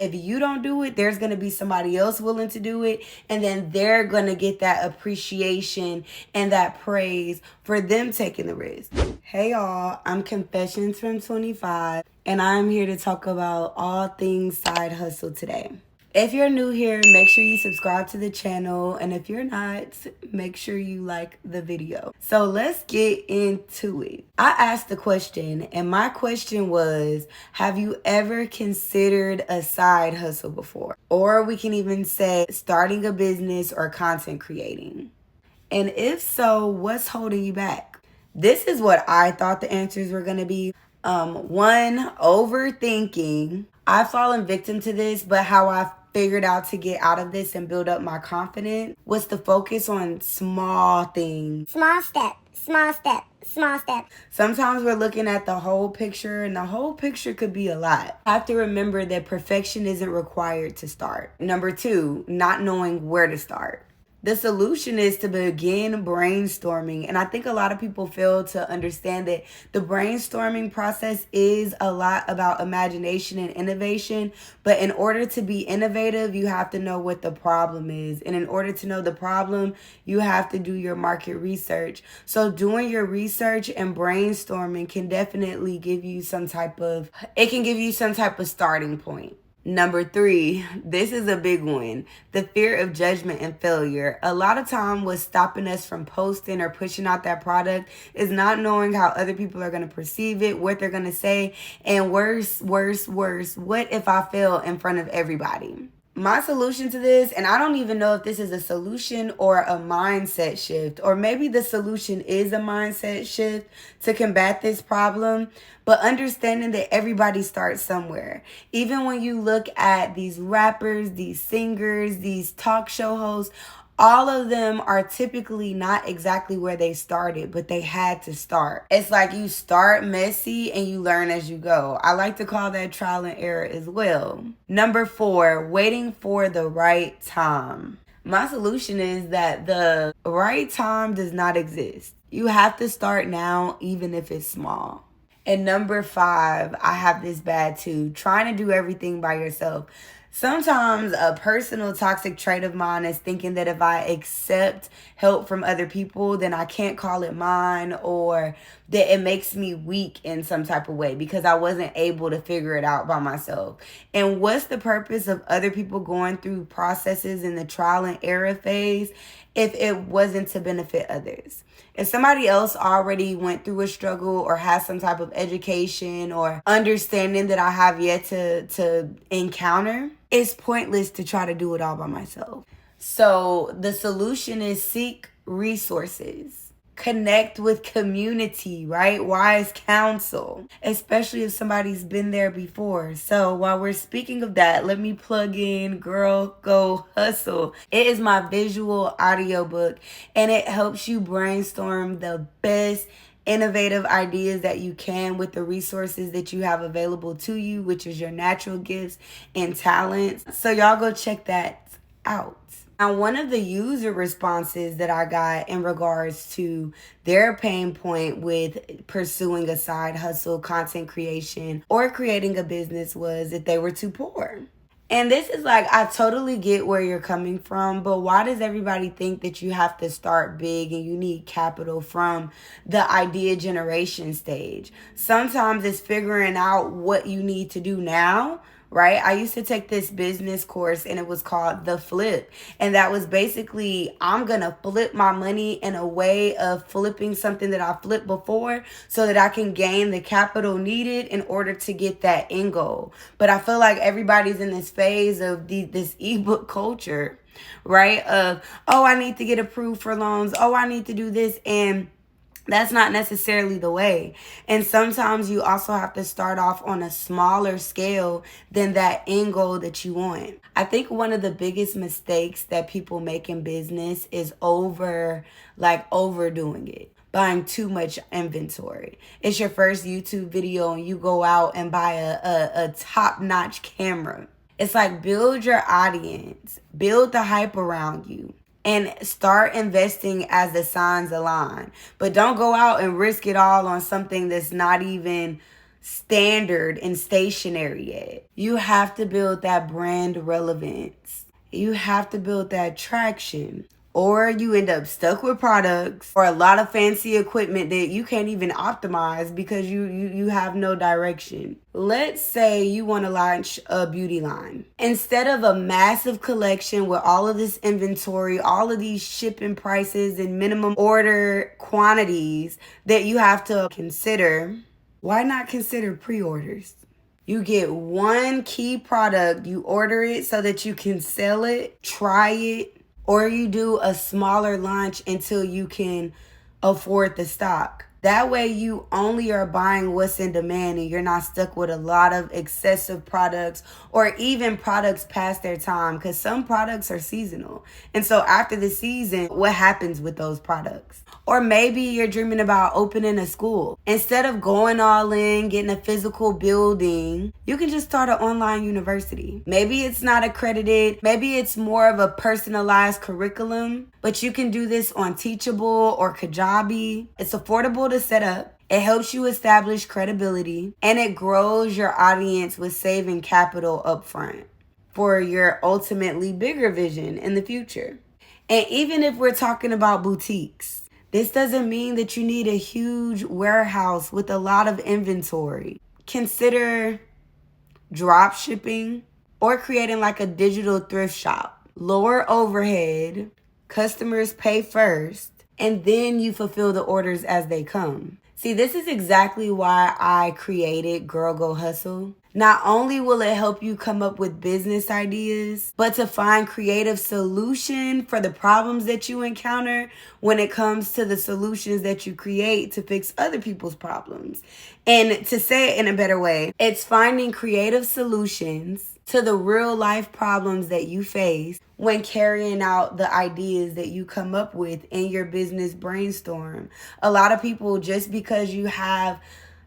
If you don't do it, there's going to be somebody else willing to do it. And then they're going to get that appreciation and that praise for them taking the risk. Hey y'all, I'm Confessions from 25, and I'm here to talk about all things side hustle today. If you're new here, make sure you subscribe to the channel. And if you're not, make sure you like the video. So let's get into it. I asked the question, and my question was, have you ever considered a side hustle before? Or we can even say starting a business or content creating. And if so, what's holding you back? This is what I thought the answers were going to be. One, overthinking. I've fallen victim to this, but how I figured out to get out of this and build up my confidence was to focus on small things. Small step, small step, small step. Sometimes we're looking at the whole picture, and the whole picture could be a lot. I have to remember that perfection isn't required to start. Number two, not knowing where to start. The solution is to begin brainstorming. And I think a lot of people fail to understand that the brainstorming process is a lot about imagination and innovation. But in order to be innovative, you have to know what the problem is. And in order to know the problem, you have to do your market research. So doing your research and brainstorming can definitely give you some type of starting point. Number three, this is a big one. The fear of judgment and failure. A lot of time what's stopping us from posting or pushing out that product is not knowing how other people are going to perceive it, what they're going to say, and worse, what if I fail in front of everybody? My solution to this, and I don't even know if this is a solution or a mindset shift, or maybe the solution is a mindset shift to combat this problem, but understanding that everybody starts somewhere. Even when you look at these rappers, these singers, these talk show hosts, all of them are typically not exactly where they started, but they had to start. It's like you start messy and you learn as you go. I like to call that trial and error as well. Number four, waiting for the right time. My solution is that the right time does not exist. You have to start now, even if it's small. And number five, I have this bad too, trying to do everything by yourself. Sometimes a personal toxic trait of mine is thinking that if I accept help from other people, then I can't call it mine, or that it makes me weak in some type of way because I wasn't able to figure it out by myself. And what's the purpose of other people going through processes in the trial and error phase if it wasn't to benefit others? If somebody else already went through a struggle or has some type of education or understanding that I have yet to encounter, it's pointless to try to do it all by myself. So the solution is seek resources. Connect with community, right? Wise counsel, especially if somebody's been there before. So while we're speaking of that, let me plug in Girl Go Hustle. It is my visual audiobook, and it helps you brainstorm the best innovative ideas that you can with the resources that you have available to you, which is your natural gifts and talents. So y'all go check that out. Now, one of the user responses that I got in regards to their pain point with pursuing a side hustle, content creation, or creating a business was that they were too poor. And this is like, I totally get where you're coming from, but why does everybody think that you have to start big and you need capital from the idea generation stage? Sometimes it's figuring out what you need to do now. Right? I used to take this business course and it was called The Flip. And that was basically, I'm going to flip my money in a way of flipping something that I flipped before so that I can gain the capital needed in order to get that end goal. But I feel like everybody's in this phase of this ebook culture, right? Of, oh, I need to get approved for loans. Oh, I need to do this. And that's not necessarily the way. And sometimes you also have to start off on a smaller scale than that end goal that you want. I think one of the biggest mistakes that people make in business is overdoing it. Buying too much inventory. It's your first YouTube video and you go out and buy a top-notch camera. It's like, build your audience, build the hype around you, and start investing as the signs align. But don't go out and risk it all on something that's not even standard and stationary yet. You have to build that brand relevance. You have to build that traction. Or you end up stuck with products or a lot of fancy equipment that you can't even optimize because you have no direction. Let's say you want to launch a beauty line. Instead of a massive collection with all of this inventory, all of these shipping prices and minimum order quantities that you have to consider, why not consider pre-orders? You get one key product, you order it so that you can sell it, try it, or you do a smaller launch until you can afford the stock. That way you only are buying what's in demand and you're not stuck with a lot of excessive products or even products past their time, because some products are seasonal. And so after the season, what happens with those products? Or maybe you're dreaming about opening a school. Instead of going all in, getting a physical building, you can just start an online university. Maybe it's not accredited. Maybe it's more of a personalized curriculum, but you can do this on Teachable or Kajabi. It's affordable to set up. It helps you establish credibility, and it grows your audience with saving capital upfront for your ultimately bigger vision in the future. And even if we're talking about boutiques, this doesn't mean that you need a huge warehouse with a lot of inventory. Consider drop shipping or creating like a digital thrift shop. Lower overhead, customers pay first, and then you fulfill the orders as they come. See, this is exactly why I created Girl Go Hustle. Not only will it help you come up with business ideas, but to find creative solution for the problems that you encounter when it comes to the solutions that you create to fix other people's problems. And to say it in a better way, it's finding creative solutions to the real life problems that you face when carrying out the ideas that you come up with in your business brainstorm. A lot of people, just because you have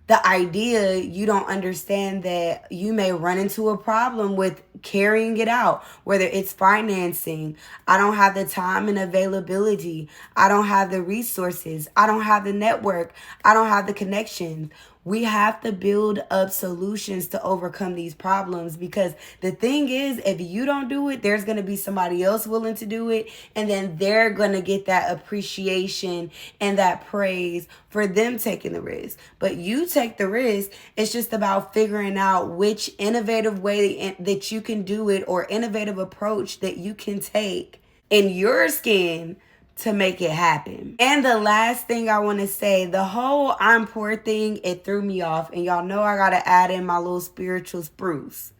the idea, you don't understand that you may run into a problem with carrying it out, whether it's financing. I don't have the time and availability. I don't have the resources. I don't have the network. I don't have the connections. We have to build up solutions to overcome these problems, because the thing is, if you don't do it, there's going to be somebody else willing to do it, and then they're going to get that appreciation and that praise for them taking the risk. But you take the risk. It's just about figuring out which innovative way that you can do it, or innovative approach that you can take in your skin to make it happen. And the last thing I want to say, the whole I'm poor thing, it threw me off. And y'all know I got to add in my little spiritual spruce.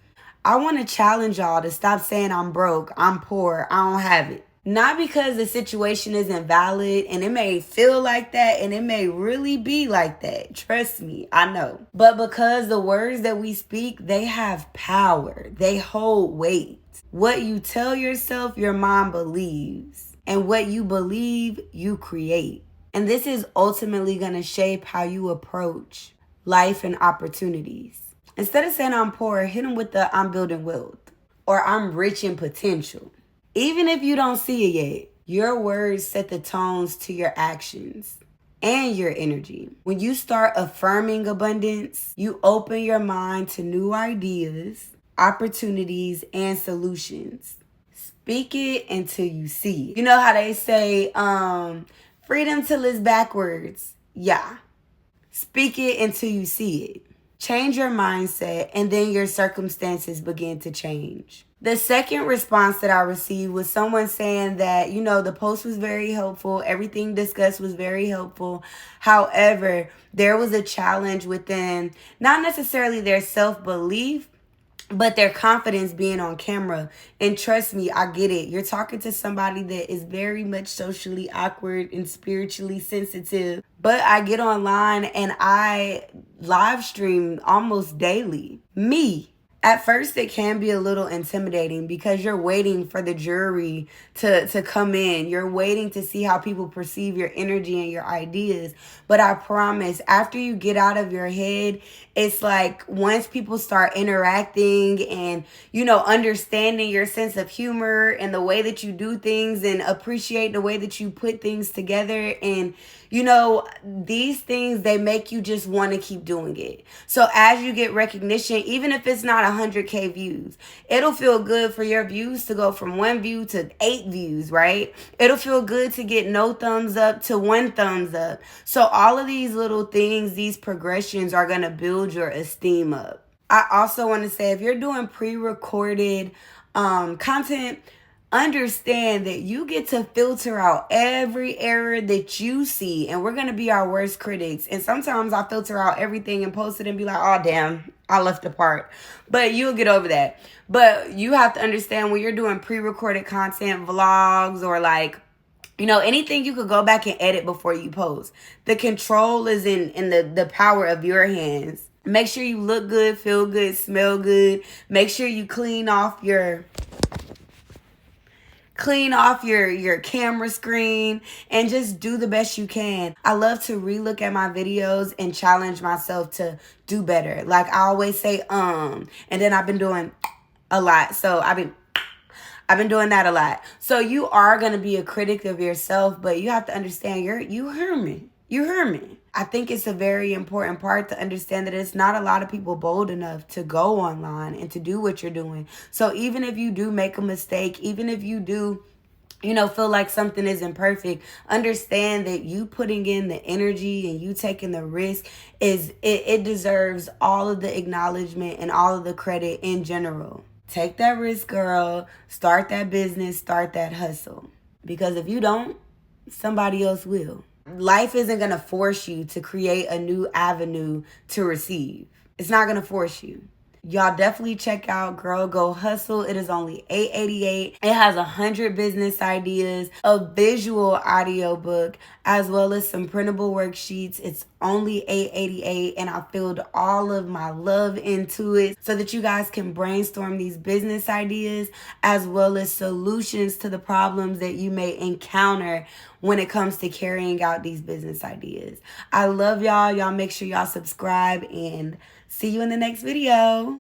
I want to challenge y'all to stop saying I'm broke, I'm poor, I don't have it. Not because the situation isn't valid, and it may feel like that, and it may really be like that. Trust me, I know. But because the words that we speak, they have power. They hold weight. What you tell yourself, your mind believes. And what you believe, you create. And this is ultimately going to shape how you approach life and opportunities. Instead of saying I'm poor, hit them with the I'm building wealth, or I'm rich in potential. Even if you don't see it yet, your words set the tones to your actions and your energy. When you start affirming abundance, you open your mind to new ideas, opportunities, and solutions. Speak it until you see it. You know how they say, freedom till it's backwards. Yeah. Speak it until you see it. Change your mindset, and then your circumstances begin to change. The second response that I received was someone saying that, the post was very helpful. Everything discussed was very helpful. However, there was a challenge within not necessarily their self-belief, but their confidence being on camera. And trust me, I get it. You're talking to somebody that is very much socially awkward and spiritually sensitive. But I get online and I live stream almost daily. Me. At first, it can be a little intimidating because you're waiting for the jury to come in. You're waiting to see how people perceive your energy and your ideas. But I promise, after you get out of your head, it's like once people start interacting and, understanding your sense of humor and the way that you do things and appreciate the way that you put things together. And, these things, they make you just want to keep doing it. So as you get recognition, even if it's not 100K views, it'll feel good for your views to go from 1 view to 8 views, right? It'll feel good to get no thumbs up to 1 thumbs up. So all of these little things, these progressions are going to build your esteem up. I also want to say, if you're doing pre-recorded content, understand that you get to filter out every error that you see, and we're going to be our worst critics. And sometimes I filter out everything and post it and be like, oh, damn, I left a part. But you'll get over that. But you have to understand, when you're doing pre-recorded content, vlogs, or anything you could go back and edit before you post. The control is in the power of your hands. Make sure you look good, feel good, smell good. Make sure you clean off your camera screen and just do the best you can. I love to relook at my videos and challenge myself to do better. Like I always say, and then I've been doing a lot. So I've been doing that a lot. So you are going to be a critic of yourself, but you have to understand you heard me. You heard me. I think it's a very important part to understand that it's not a lot of people bold enough to go online and to do what you're doing. So even if you do make a mistake, even if you do, feel like something isn't perfect, understand that you putting in the energy and you taking the risk it deserves all of the acknowledgement and all of the credit in general. Take that risk, girl. Start that business, start that hustle. Because if you don't, somebody else will. Life isn't going to force you to create a new avenue to receive. It's not going to force you. Y'all definitely check out Girl Go Hustle. It is only $8.88. It has 100 business ideas, a visual audio book, as well as some printable worksheets. It's only $8.88, and I filled all of my love into it so that you guys can brainstorm these business ideas as well as solutions to the problems that you may encounter when it comes to carrying out these business ideas. I love y'all. Y'all make sure y'all subscribe, and see you in the next video.